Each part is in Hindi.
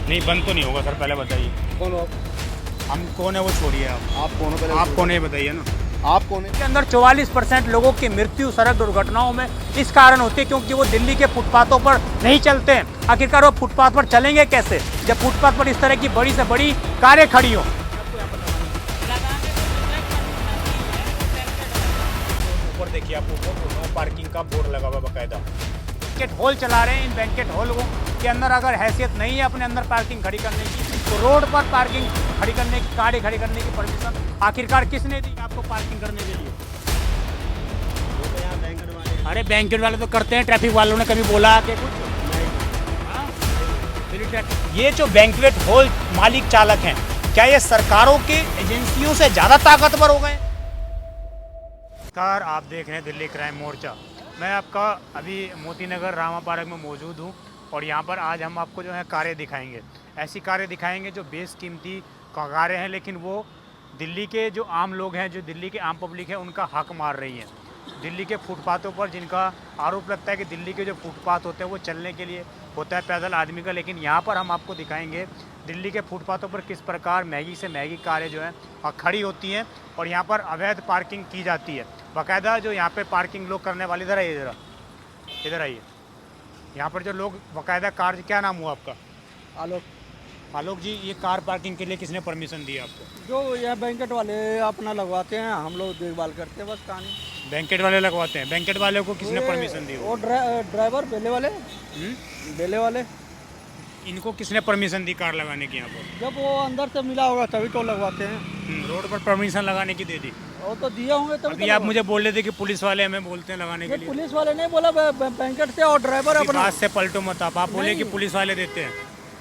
नहीं, बंद तो नहीं होगा सर, पहले बताइए। कौन हो हम कौन है वो छोड़िए आप कौन हो पहले आप कौन है बताइए ना। आप कौन है? के अंदर 44% लोगों की मृत्यु सड़क दुर्घटनाओं में इस कारण होती है क्योंकि वो दिल्ली के फुटपाथों पर नहीं चलते हैं। आखिरकार वो फुटपाथ पर चलेंगे कैसे जब फुटपाथ पर इस तरह की बड़ी से बड़ी कारें खड़ी हों। ऊपर देखिए आप, ऊपर नो पार्किंग का बोर्ड लगा हुआ बाकायदा। बैंकेट हॉल चला रहे हैं, इन बैंकेट हॉल के अंदर अगर हैसियत नहीं है अपने अंदर पार्किंग खड़ी करने की तो रोड पर पार्किंग खड़ी करने की, गाड़ी खड़ी करने की परमिशन आखिरकार किसने दी आपको पार्किंग करने के लिए? अरे बैंकेट वाले तो करते हैं, ट्रैफिक वालों ने कभी बोला कि कुछ? हाँ? ये जो बैंकेट हॉल मालिक चालक हैं, क्या ये सरकारों के एजेंसियों से ज्यादा ताकतवर हो गए? नमस्कार, आप देख रहे हैं दिल्ली क्राइम मोर्चा। मैं आपका अभी मोती नगर रामा पार्क में मौजूद हूँ और यहाँ पर आज हम आपको जो है कारें दिखाएंगे। ऐसी कारें दिखाएंगे जो बेशकीमती कारें हैं, लेकिन वो दिल्ली के जो आम लोग हैं, जो दिल्ली के आम पब्लिक है, उनका हक मार रही हैं। दिल्ली के फुटपाथों पर जिनका आरोप लगता है कि दिल्ली के जो फुटपाथ होते हैं वो चलने के लिए होता है पैदल आदमी का, लेकिन यहाँ पर हम आपको दिखाएंगे दिल्ली के फुटपाथों पर किस प्रकार महंगी से महंगी कारें जो हैं खड़ी होती हैं और यहाँ पर अवैध पार्किंग की जाती है। बाकायदा जो यहाँ पे पार्किंग लोग करने वाले, इधर आइए, इधर आइए। यहाँ पर जो लोग बाकायदा कार, क्या नाम हुआ आपका? आलोक जी, ये कार पार्किंग के लिए किसने परमिशन दी आपको? जो यह बैंकेट वाले अपना लगवाते हैं, हम लोग देखभाल करते हैं, बस कहानी। बैंकेट वाले लगवाते हैं? बैंकेट वाले को किसने परमिशन दी? वो ड्राइवर बेले वाले इनको किसने परमिशन दी कार लगाने की यहाँ पर? जब वो अंदर से मिला होगा तभी तो लगवाते हैं। रोड पर परमिशन लगाने की दे दी? वो तो दिए होंगे तभी अभी तो आप मुझे बोल रहे थे कि पुलिस वाले हमें बोलते हैं लगाने के लिए। पुलिस वाले नहीं बोला, बैंकेट से और ड्राइवर अभी अपना। बात से पलटो मत आप बोले कि पुलिस वाले देते हैं।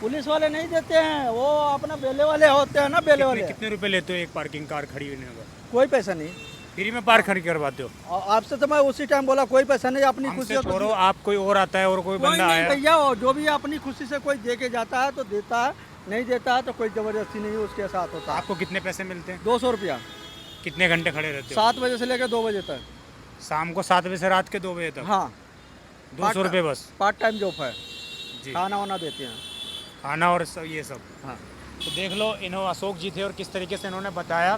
पुलिस वाले नहीं देते हैं, वो अपना बेले वाले होते हैं ना, बेले वाले। कितने रुपए लेते हो एक पार्किंग कार खड़ी होने का? कोई पैसा नहीं, फ्री में पार्क खड़ी करवाते हो? आपसे तो मैं उसी टाइम बोला कोई पैसा नहीं, अपनी खुशी से छोड़ो, आप कोई और आता है और कोई बंदा आया भैया, जो भी अपनी खुशी से कोई दे के जाता है तो देता है, नहीं देता है तो कोई जबरदस्ती नहीं उसके साथ होता है। आपको कितने पैसे मिलते हैं? 200 रुपया। कितने घंटे खड़े रहते हो? 7 बजे से लेकर 2 बजे तक। शाम को 7 बजे से रात के 2 बजे तक? हाँ, 200 रुपये बस? पार्ट टाइम जॉब है जी। खाना वाना देते हैं। खाना और सब ये सब? हाँ। तो देख लो, इन्होंने अशोक जी थे और किस तरीके से इन्होंने बताया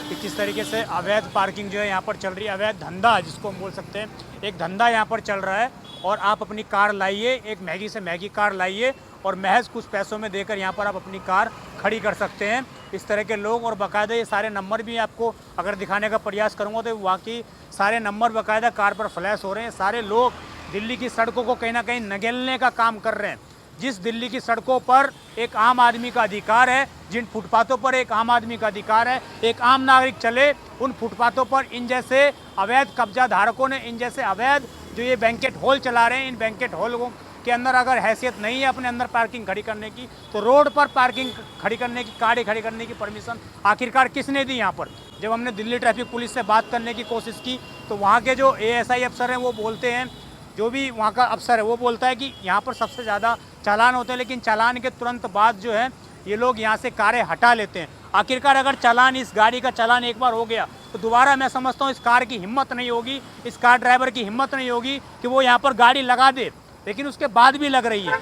कि किस तरीके से अवैध पार्किंग जो है यहाँ पर चल रही है। अवैध धंधा जिसको हम बोल सकते हैं, एक धंधा यहाँ पर चल रहा है और आप अपनी कार लाइए, एक महंगी से महंगी कार लाइए और महज कुछ पैसों में देकर यहाँ पर आप अपनी कार खड़ी कर सकते हैं। इस तरह के लोग, और बाकायदा ये सारे नंबर भी आपको अगर दिखाने का प्रयास करूँगा तो वाकई सारे नंबर बाकायदा कार पर फ्लैश हो रहे हैं। सारे लोग दिल्ली की सड़कों को कहीं ना कहीं नगेलने का काम कर रहे हैं। जिस दिल्ली की सड़कों पर एक आम आदमी का अधिकार है, जिन फुटपाथों पर एक आम आदमी का अधिकार है, एक आम नागरिक चले, उन फुटपाथों पर इन जैसे अवैध कब्जा धारकों ने, इन जैसे अवैध जो ये बैंकेट हॉल चला रहे हैं, इन बैंकेट हॉल के अंदर अगर हैसियत नहीं है अपने अंदर पार्किंग खड़ी करने की तो रोड पर पार्किंग खड़ी करने की, गाड़ी खड़ी करने की परमिशन आखिरकार किसने दी यहाँ पर? जब हमने दिल्ली ट्रैफिक पुलिस से बात करने की कोशिश की तो वहाँ के जो ASI अफसर हैं वो बोलते हैं, जो भी वहाँ का अफसर है वो बोलता है कि यहाँ पर सबसे ज़्यादा चालान होते हैं, लेकिन चालान के तुरंत बाद जो है ये लोग यहाँ से कारें हटा लेते हैं। आखिरकार अगर चालान, इस गाड़ी का चालान एक बार हो गया तो दोबारा मैं समझता हूँ इस कार की हिम्मत नहीं होगी, इस कार ड्राइवर की हिम्मत नहीं होगी कि वो यहाँ पर गाड़ी लगा दे, लेकिन उसके बाद भी लग रही है।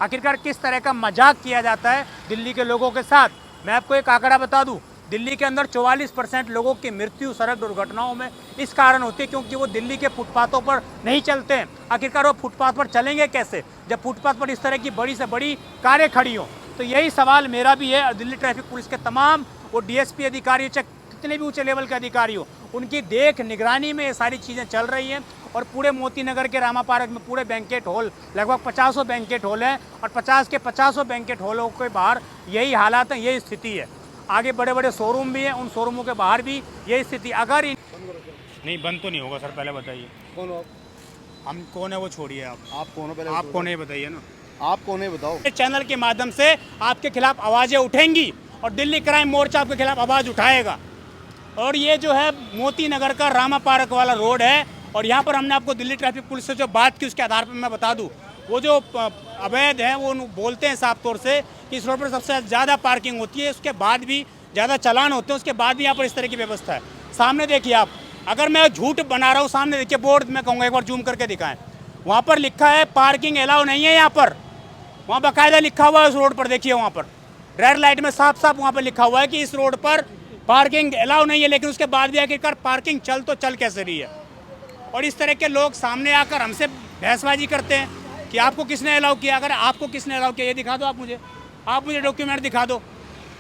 आखिरकार किस तरह का मजाक किया जाता है दिल्ली के लोगों के साथ। मैं आपको एक आंकड़ा बता दूँ, दिल्ली के अंदर 44% लोगों की मृत्यु सड़क दुर्घटनाओं में इस कारण होती है क्योंकि वो दिल्ली के फुटपाथों पर नहीं चलते हैं। आखिरकार वो फुटपाथ पर चलेंगे कैसे जब फुटपाथ पर इस तरह की बड़ी से बड़ी कारें खड़ी हों? तो यही सवाल मेरा भी है और दिल्ली ट्रैफिक पुलिस के तमाम वो DSP अधिकारी, चाहे कितने भी ऊंचे लेवल के अधिकारी हो, उनकी देख निगरानी में ये सारी चीज़ें चल रही हैं। और पूरे मोती नगर के रामा पार्क में पूरे बैंकेट हॉल, लगभग 50 बैंकेट हॉल हैं और 50 के 50 बैंकेट हॉलों के बाहर यही हालात हैं, यही स्थिति है। आगे बड़े बड़े शोरूम भी हैं, उन शोरूमों के बाहर भी यही स्थिति। अगर नहीं, बंद तो नहीं होगा सर, पहले बताइए। कौन हो हम कौन है वो छोड़िए आप कौन हो पहले आप कौन है बताइए ना। आप कौन है बताओ। इस चैनल के माध्यम से आपके खिलाफ आवाज़ें उठेंगी और दिल्ली क्राइम मोर्चा आपके खिलाफ आवाज़ उठाएगा। और ये जो है मोती नगर का रामा पार्क वाला रोड है और यहाँ पर हमने आपको दिल्ली ट्रैफिक पुलिस से जो बात की उसके आधार पर मैं बता दूँ, वो जो अवैध हैं वो बोलते हैं साफ तौर से कि इस रोड पर सबसे ज़्यादा पार्किंग होती है, उसके बाद भी ज़्यादा चालान होते हैं, उसके बाद भी यहाँ पर इस तरह की व्यवस्था है। सामने देखिए आप, अगर मैं झूठ बना रहा हूँ, सामने देखिए बोर्ड, मैं कहूँगा एक बार जूम करके दिखाएं, वहाँ पर लिखा है पार्किंग अलाउ नहीं है यहाँ पर। वहाँ बाकायदा लिखा हुआ है उस रोड पर, देखिए वहाँ पर रेड लाइट में साफ साफ वहाँ पर लिखा हुआ है कि इस रोड पर पार्किंग अलाउ नहीं है, लेकिन उसके बाद भी आखिरकार पार्किंग चल तो चल कैसे रही है। और इस तरह के लोग सामने आकर हमसे बहसबाजी करते हैं कि आपको किसने अलाउ किया। अगर आपको किसने अलाउ किया ये दिखा दो, आप मुझे डॉक्यूमेंट दिखा दो।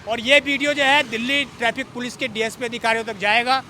और ये वीडियो जो है दिल्ली ट्रैफिक पुलिस के डीएसपी अधिकारियों तक जाएगा,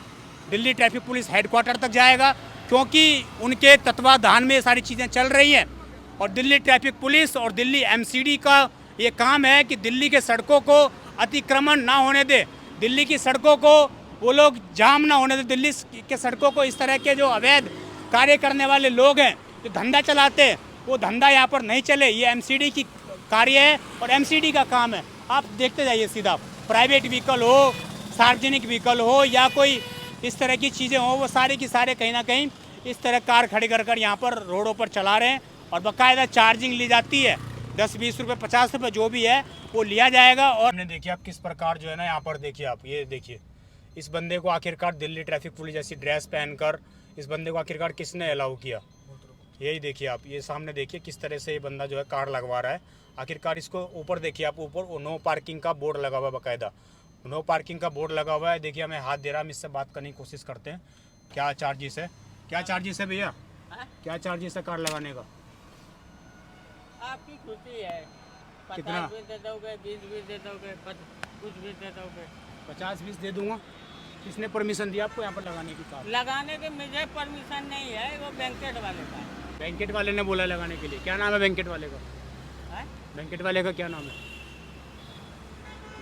दिल्ली ट्रैफिक पुलिस हेडक्वार्टर तक जाएगा, क्योंकि उनके तत्वाधान में ये सारी चीज़ें चल रही हैं। और दिल्ली ट्रैफिक पुलिस और दिल्ली एमसीडी का ये काम है कि दिल्ली के सड़कों को अतिक्रमण ना होने दे, दिल्ली की सड़कों को वो लोग जाम ना होने दे, दिल्ली के सड़कों को इस तरह के जो अवैध कार्य करने वाले लोग हैं, जो धंधा चलाते हैं, वो धंधा यहाँ पर नहीं चले। ये एमसीडी की कार्य है और एमसीडी का काम है। आप देखते जाइए सीधा, प्राइवेट व्हीकल हो, सार्वजनिक व्हीकल हो या कोई इस तरह की चीज़ें हो, वो सारे की सारे कहीं ना कहीं इस तरह कार खड़ी कर कर यहाँ पर रोडों पर चला रहे हैं। और बाकायदा चार्जिंग ली जाती है, 10-20 रुपये 50 रुपये जो भी है वो लिया जाएगा। और हमने देखिए आप किस प्रकार जो है ना यहाँ पर देखिए आप, ये देखिए इस बंदे को आखिरकार दिल्ली ट्रैफिक पुलिस जैसी ड्रेस पहनकर इस बंदे को आखिरकार किसने अलाउ किया। यही देखिए आप, ये सामने देखिए किस तरह से ये बंदा जो है कार लगवा रहा है। आखिरकार इसको ऊपर देखिए आप, ऊपर नो पार्किंग का बोर्ड लगा हुआ है, बाकायदा नो पार्किंग का बोर्ड लगा हुआ है। देखिए हमें हाथ दे रहा है, हम इससे बात करने की कोशिश करते हैं। क्या चार्जेस है, क्या चार्जेस है भैया, क्या चार्जेस है कार लगाने का? आपकी खुशी है, कितना? 50 भी दे दोगे, 20 भी दे दोगे, कुछ भी दे दोगे। 50-20 दे दूंगा। किसने परमिशन दिया आपको यहाँ पर लगाने की कार? लगाने की मुझे परमिशन नहीं है, वो बैंकेट वाले का है। बैंकेट वाले ने बोला लगाने के लिए। क्या नाम है बैंकेट वाले का? हैं? बैंकेट वाले का क्या नाम है,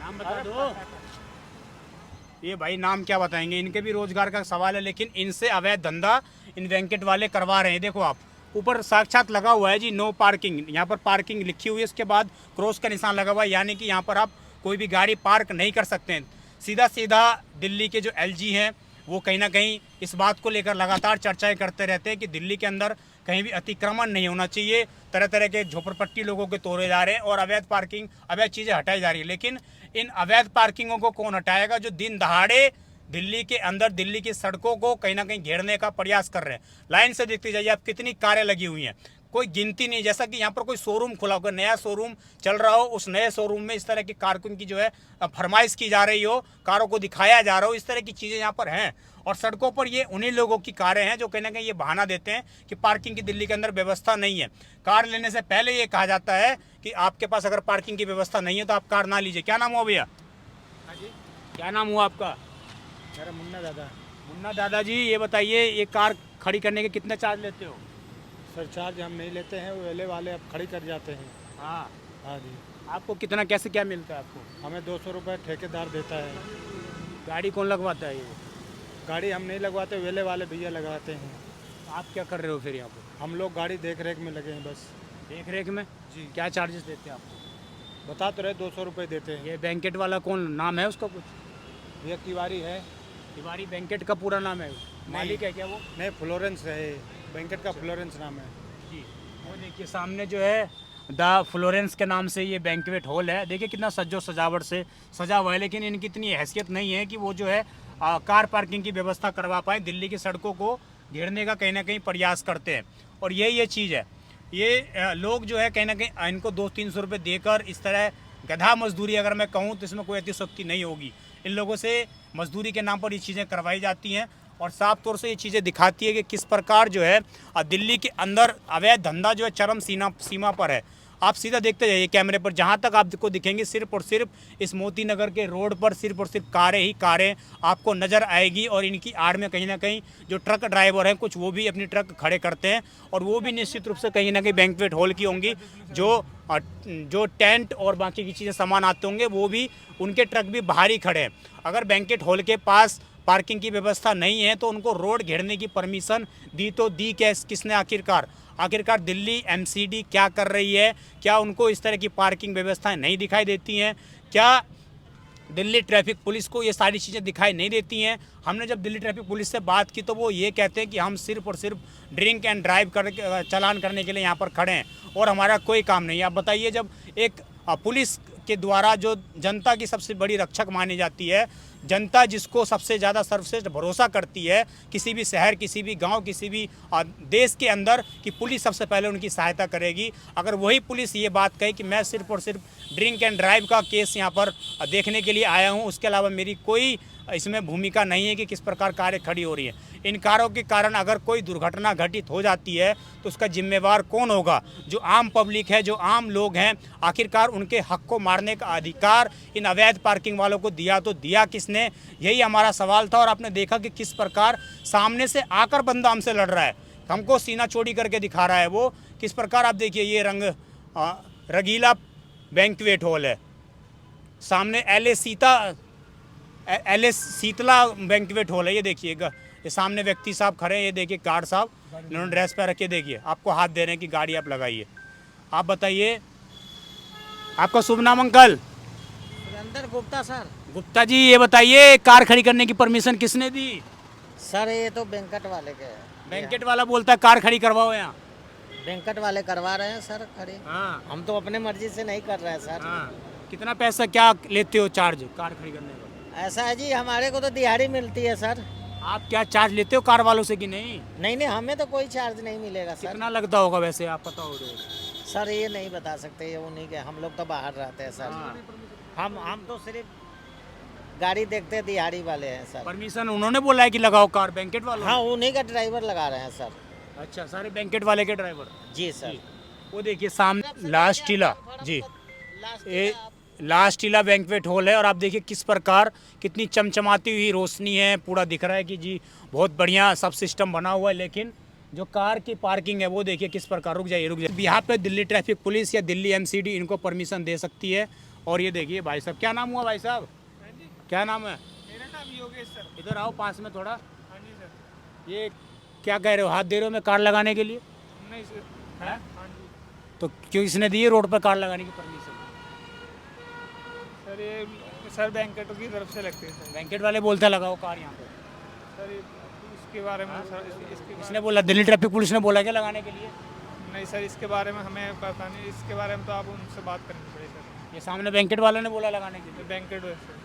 नाम बता दो। ये भाई नाम क्या बताएंगे, इनके भी रोजगार का सवाल है, लेकिन इनसे अवैध धंधा इन बैंकेट वाले करवा रहे हैं। देखो आप, ऊपर साक्षात लगा हुआ है जी नो पार्किंग, यहाँ पर पार्किंग लिखी हुई है, इसके बाद क्रॉस का निशान लगा हुआ है, यानी कि यहाँ पर आप कोई भी गाड़ी पार्क नहीं कर सकते हैं। सीधा सीधा दिल्ली के जो एलजी हैं वो कहीं ना कहीं इस बात को लेकर लगातार चर्चाएं करते रहते हैं कि दिल्ली के अंदर कहीं भी अतिक्रमण नहीं होना चाहिए, तरह तरह के झोपड़पट्टी लोगों के तोड़े जा रहे हैं और अवैध पार्किंग, अवैध चीज़ें हटाई जा रही है। लेकिन इन अवैध पार्किंगों को कौन हटाएगा जो दिन दहाड़े दिल्ली के अंदर दिल्ली की सड़कों को कहीं ना कहीं घेरने का प्रयास कर रहे हैं। लाइन से देखते जाइए आप, कितनी कारें लगी हुई हैं, कोई गिनती नहीं। जैसा कि यहाँ पर कोई शोरूम खुला होगा, नया शोरूम चल रहा हो, उस नए शोरूम में इस तरह की कारकुन की जो है फरमाइश की जा रही हो, कारों को दिखाया जा रहा हो, इस तरह की चीज़ें यहाँ पर हैं। और सड़कों पर ये उन्हीं लोगों की कारें हैं जो कहीं ना कहीं ये बहाना देते हैं कि पार्किंग की दिल्ली के अंदर व्यवस्था नहीं है। कार लेने से पहले ये कहा जाता है कि आपके पास अगर पार्किंग की व्यवस्था नहीं है तो आप कार ना लीजिए। क्या नाम हुआ भैया? हाँ जी, क्या नाम हुआ आपका? मेरा मुन्ना दादा। मुन्ना दादाजी, ये बताइए ये कार खड़ी करने के कितने चार्ज लेते हो? सर चार्ज हम नहीं लेते हैं, वो वेले वाले अब खड़ी कर जाते हैं। हाँ, हाँ जी, आपको कितना कैसे क्या मिलता है आपको? हमें 200 रुपये ठेकेदार देता है। गाड़ी कौन लगवाता है ये? गाड़ी हम नहीं लगवाते, वेले वाले भैया लगाते हैं। आप क्या कर रहे हो फिर यहाँ पर? हम लोग गाड़ी देख रेख में लगे हैं बस। देख रेख में जी, क्या चार्जेस देते हैं आपको? बता तो रहे 200 रुपये देते हैं। ये बैंकेट वाला कौन नाम है उसका कुछ? भैया तिवारी है। तिवारी बैंकेट का पूरा नाम है? मालिक है क्या वो? नहीं, फ्लोरेंस है, बैंकेट का फ्लोरेंस नाम है। जी, वो देखिए सामने जो है द फ्लोरेंस के नाम से ये बैंक्वेट हॉल है। देखिए कितना सज्जो सजावट से सजा हुआ है, लेकिन इनकी इतनी हैसियत नहीं है कि वो जो है कार पार्किंग की व्यवस्था करवा पाए। दिल्ली की सड़कों को घेरने का कहीं ना कहीं प्रयास करते हैं। और ये चीज़ है, ये लोग जो है कहीं ना कहीं इनको 200-300 रुपये देकर इस तरह गधा मजदूरी अगर मैं कहूँ तो इसमें कोई अतिशयोक्ति नहीं होगी। इन लोगों से मजदूरी के नाम पर ये चीज़ें करवाई जाती हैं और साफ तौर से ये चीज़ें दिखाती है कि किस प्रकार जो है दिल्ली के अंदर अवैध धंधा जो है चरम सीमा पर है। आप सीधा देखते जाइए कैमरे पर, जहाँ तक आपको दिखेंगे सिर्फ और सिर्फ इस मोती नगर के रोड पर सिर्फ और सिर्फ कारें ही कारें आपको नज़र आएगी। और इनकी आड़ में कहीं ना कहीं जो ट्रक ड्राइवर हैं कुछ वो भी अपनी ट्रक खड़े करते हैं और वो भी निश्चित रूप से कहीं ना कहीं बैंक्वेट हॉल की होंगी। जो टेंट और बाकी की चीज़ें सामान आते होंगे वो भी उनके ट्रक भी बाहर ही खड़े हैं। अगर बैंक्वेट हॉल के पास पार्किंग की व्यवस्था नहीं है तो उनको रोड घेरने की परमिशन दी तो दी किसने? आखिरकार दिल्ली एमसीडी क्या कर रही है? क्या उनको इस तरह की पार्किंग व्यवस्थाएं नहीं दिखाई देती हैं? क्या दिल्ली ट्रैफिक पुलिस को ये सारी चीज़ें दिखाई नहीं देती हैं? हमने जब दिल्ली ट्रैफिक पुलिस से बात की तो वो ये कहते हैं कि हम सिर्फ और सिर्फ ड्रिंक एंड ड्राइव कर चालान करने के लिए यहाँ पर खड़े हैं और हमारा कोई काम नहीं है। आप बताइए, जब एक पुलिस के द्वारा जो जनता की सबसे बड़ी रक्षक मानी जाती है, जनता जिसको सबसे ज़्यादा सर्वश्रेष्ठ भरोसा करती है किसी भी शहर, किसी भी गांव, किसी भी देश के अंदर, कि पुलिस सबसे पहले उनकी सहायता करेगी। अगर वही पुलिस ये बात कहे कि मैं सिर्फ और सिर्फ ड्रिंक एंड ड्राइव का केस यहाँ पर देखने के लिए आया हूँ, उसके अलावा मेरी कोई इसमें भूमिका नहीं है कि किस प्रकार कारें खड़ी हो रही है, इन कारों के कारण अगर कोई दुर्घटना घटित हो जाती है तो उसका जिम्मेवार कौन होगा? जो आम पब्लिक है, जो आम लोग हैं। आखिरकार उनके हक को मारने का अधिकार इन अवैध पार्किंग वालों को दिया तो दिया किसने? यही हमारा सवाल था। और आपने देखा कि किस प्रकार सामने से आकर बंदा हमसे लड़ रहा है, हमको सीना चौड़ी करके दिखा रहा है वो। किस प्रकार आप देखिए, ये रंगीला बैंक्वेट हॉल है, सामने एल.ए. शीतला बैंक्वेट हॉल है। ये देखिएगा, ये सामने व्यक्ति साहब खड़े हैं, ये देखिए गार्ड साहब, इन्होंने ड्रेस पे रखे, देखिए आपको हाथ दे रहे हैं कि गाड़ी आप लगाइए। आप बताइए, आपका शुभ नाम अंकल? सुरेंद्र गुप्ता सर। गुप्ता जी, ये बताइए कार खड़ी करने की परमिशन किसने दी? सर ये तो बैंकट वाले के बैंकेट वाला बोलता है कार खड़ी करवाओ यहाँ। बैंकट वाले करवा रहे हैं सर खड़ी। हाँ हम तो अपने मर्जी से नहीं कर रहे हैं सर। हाँ। कितना पैसा क्या लेते हो चार्ज कार खड़ी करने का? ऐसा है जी, हमारे को तो दिहाड़ी मिलती है सर। आप क्या चार्ज लेते हो कार वालों से कि नहीं? नहीं, हमें तो कोई चार्ज नहीं मिलेगा सर। कितना लगता होगा वैसे, आप पता हो? सर ये नहीं बता सकते, ये उन्हीं के, हम लोग तो बाहर रहते हैं सर। हम तो सिर्फ गाड़ी देखते हैं, दिहाड़ी वाले हैं सर। परमिशन उन्होंने बोला है कि लगाओ कार, बैंकेट वालों? हाँ, उन्हीं का ड्राइवर लगा रहे हैं सर। अच्छा, सारे बैंकेट वाले के ड्राइवर? जी सर। वो देखिए सामने लास्ट टीला जी, ये लास्ट टीला बैंक्वेट हॉल है। और आप देखिए किस प्रकार कितनी चमचमाती हुई रोशनी है, पूरा दिख रहा है कि जी बहुत बढ़िया सब सिस्टम बना हुआ है। लेकिन जो कार की पार्किंग है वो देखिए किस प्रकार, रुक जाइए। यहाँ पे दिल्ली ट्रैफिक पुलिस या दिल्ली एमसीडी इनको परमिशन दे सकती है। और ये देखिए भाई साहब, क्या नाम हुआ भाई साहब? क्या नाम है? मेरा नाम योगेश सर। इधर आओ पास में थोड़ा। हाँ जी सर। ये क्या कह रहे हो, हाथ दे रहे हो मैं कार लगाने के लिए? नहीं सर। है? हाँ जी तो क्यों इसने दी है रोड पर कार लगाने की परमिशन? सर, ये सर बैंकेटों की तरफ से लगते हैं सर। बैंकेट वाले बोलते हैं लगाओ कार यहाँ पे। सर इसके बारे में सर, इसके इसने बोला, दिल्ली ट्रैफिक पुलिस ने बोला क्या लगाने के लिए? नहीं सर, इसके बारे में हमें पता नहीं। इसके बारे में तो आप उनसे बात करनी पड़ेगी सर। ये सामने बैंकेट वाले ने बोला लगाने के लिए। बैंकेट है सर।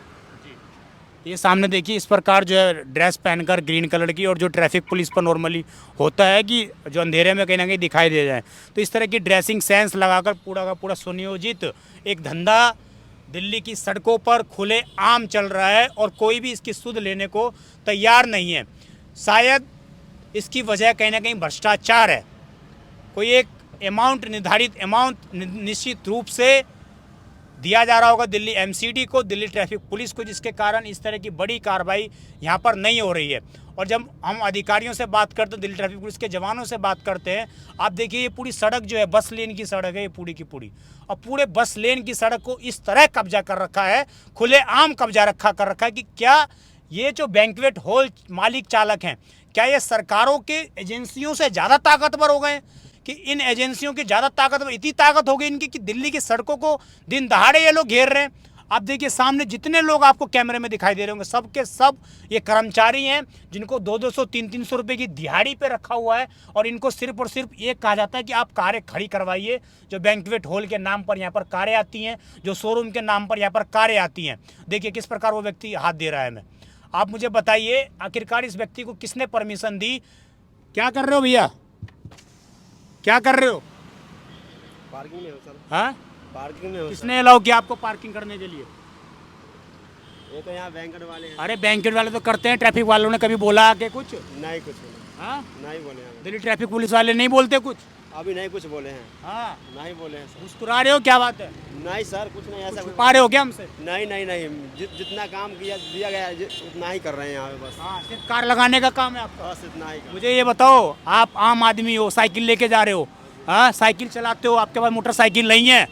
ये सामने देखिए इस प्रकार जो है ड्रेस पहनकर ग्रीन कलर की, और जो ट्रैफिक पुलिस पर नॉर्मली होता है कि जो अंधेरे में कहीं ना कहीं दिखाई दे जाए, तो इस तरह की ड्रेसिंग सेंस लगाकर पूरा का पूरा सुनियोजित एक धंधा दिल्ली की सड़कों पर खुले आम चल रहा है और कोई भी इसकी सुध लेने को तैयार नहीं है। शायद इसकी वजह कहीं ना कहीं भ्रष्टाचार है। कोई एक निर्धारित अमाउंट निश्चित रूप से दिया जा रहा होगा दिल्ली एमसीडी को, दिल्ली ट्रैफिक पुलिस को, जिसके कारण इस तरह की बड़ी कार्रवाई यहाँ पर नहीं हो रही है। और जब हम अधिकारियों से बात करते हैं, दिल्ली ट्रैफिक पुलिस के जवानों से बात करते हैं, आप देखिए ये पूरी सड़क जो है बस लेन की सड़क है, ये पूरी की पूरी, और पूरे बस लेन की सड़क को इस तरह कब्जा कर रखा है, खुलेआम कब्जा कर रखा है कि क्या ये जो बैंक्वेट हॉल मालिक चालक हैं, क्या ये सरकारों के एजेंसियों से ज़्यादा ताकतवर हो गए कि इन एजेंसियों की ज़्यादा ताकतवर, इतनी ताकत हो गई इनकी कि दिल्ली की सड़कों को दिन दहाड़े ये लोग घेर रहे हैं। आप देखिए सामने जितने लोग आपको कैमरे में दिखाई दे रहे होंगे, सब के सब ये कर्मचारी हैं जिनको 200-200, 300-300 रुपये की दिहाड़ी पे रखा हुआ है। और इनको सिर्फ और सिर्फ ये कहा जाता है कि आप कारें खड़ी करवाइए। जो बैंक्वेट हॉल के नाम पर यहाँ पर कारें आती हैं, जो शोरूम के नाम पर यहाँ पर कारें आती हैं। देखिए किस प्रकार वो व्यक्ति हाथ दे रहा है हमें। आप मुझे बताइए आखिरकार इस व्यक्ति को किसने परमिशन दी? क्या कर रहे हो भैया, क्या कर रहे हो? पार्किंग में हो सर। हाँ, पार्किंग में हो। किसने अलाउ किया आपको पार्किंग करने के लिए? ये तो यहाँ बैंकेट वाले हैं। अरे बैंकेट वाले तो करते हैं, ट्रैफिक वालों ने कभी बोला आके कुछ? नहीं कुछ बोले। हाँ, नहीं बोले हैं। दिल्ली ट्रैफिक पुलिस वाले नहीं बोलते कुछ? अभी नहीं कुछ बोले हैं। हाँ, नहीं बोले हैं सर। मुस्कुरा रहे हो, क्या बात है? नहीं सर, कुछ नहीं ऐसा। छुपा रहे हो क्या हमसे? नहीं, जितना काम दिया गया है उतना ही कर रहे हैं यहाँ पे बस। हाँ, सिर्फ कार लगाने का काम है आपका? बस इतना ही। मुझे ये बताओ, आप आम आदमी हो, साइकिल लेके जा रहे हो, हाँ साइकिल चलाते हो, आपके पास मोटरसाइकिल नहीं है,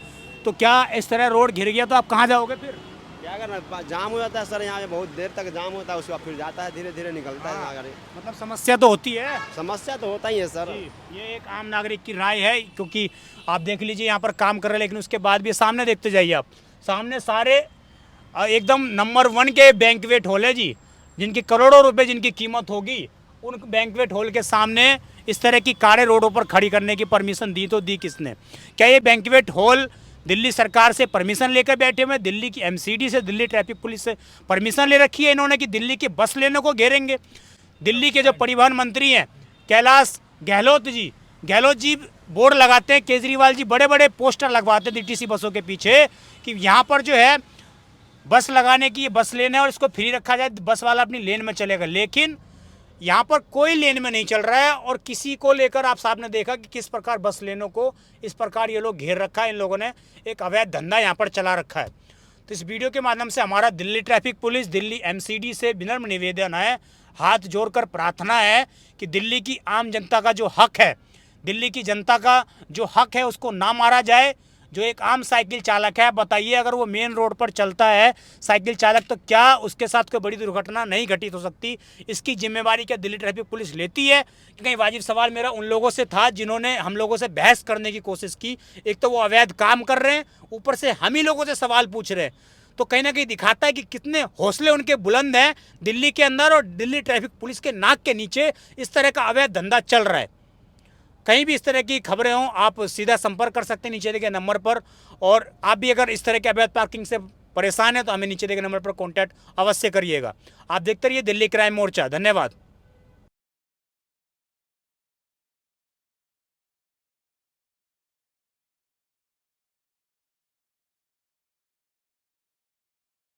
तो क्या इस तरह रोड घिर गया तो आप कहाँ जाओगे फिर? क्या करना, जाम हो जाता है सर, यहाँ पे बहुत देर तक जाम होता है, उसके बाद फिर जाता है, धीरे धीरे निकलता है यहाँ। मतलब समस्या तो होती है। समस्या तो होता ही है सर। ये एक आम नागरिक की राय है, क्योंकि आप देख लीजिए यहाँ पर काम कर रहे हैं, लेकिन उसके बाद भी सामने देखते जाइए आप, सामने सारे एकदम नंबर 1 के बैंक्वेट हॉल है जी, जिनकी करोड़ों रुपए जिनकी कीमत होगी, उन बैंक्वेट हॉल के सामने इस तरह की कारें रोडों पर खड़ी करने की परमिशन दी तो दी किसने? क्या ये बैंक्वेट हॉल दिल्ली सरकार से परमिशन लेकर बैठे हुए हैं, दिल्ली की एमसीडी से, दिल्ली ट्रैफिक पुलिस से परमिशन ले रखी है इन्होंने कि दिल्ली की बस लेने को घेरेंगे। दिल्ली के जो परिवहन मंत्री हैं कैलाश गहलोत जी बोर्ड लगाते हैं, केजरीवाल जी बड़े बड़े पोस्टर लगवाते हैं डीटीसी बसों के पीछे कि यहाँ पर जो है बस लगाने की, ये बस लेना है और इसको फ्री रखा जाए, बस वाला अपनी लेन में चलेगा। लेकिन यहाँ पर कोई लेन में नहीं चल रहा है और किसी को लेकर आप साहब ने देखा कि किस प्रकार बस लेनों को इस प्रकार ये लोग घेर रखा है। इन लोगों ने एक अवैध धंधा यहाँ पर चला रखा है। तो इस वीडियो के माध्यम से हमारा Delhi traffic police, Delhi MCD से विनम्र निवेदन है, हाथ जोड़कर प्रार्थना है कि दिल्ली की आम जनता का जो हक है, दिल्ली की जनता का जो हक है उसको ना मारा जाए। जो एक आम साइकिल चालक है, बताइए अगर वो मेन रोड पर चलता है साइकिल चालक, तो क्या उसके साथ कोई बड़ी दुर्घटना नहीं घटित हो सकती? इसकी जिम्मेवारी क्या दिल्ली ट्रैफिक पुलिस लेती है? कहीं वाजिब सवाल मेरा उन लोगों से था जिन्होंने हम लोगों से बहस करने की कोशिश की। एक तो वो अवैध काम कर रहे हैं, ऊपर से हम ही लोगों से सवाल पूछ रहे हैं, तो कहीं ना कहीं दिखाता है कि कितने हौसले उनके बुलंद हैं दिल्ली के अंदर और दिल्ली ट्रैफिक पुलिस के नाक के नीचे इस तरह का अवैध धंधा चल रहा है। कहीं भी इस तरह की खबरें हों आप सीधा संपर्क कर सकते हैं नीचे दिए गए नंबर पर। और आप भी अगर इस तरह के अवैध पार्किंग से परेशान हैं तो हमें नीचे दिए गए नंबर पर कॉन्टैक्ट अवश्य करिएगा। आप देखते रहिए दिल्ली क्राइम मोर्चा। धन्यवाद।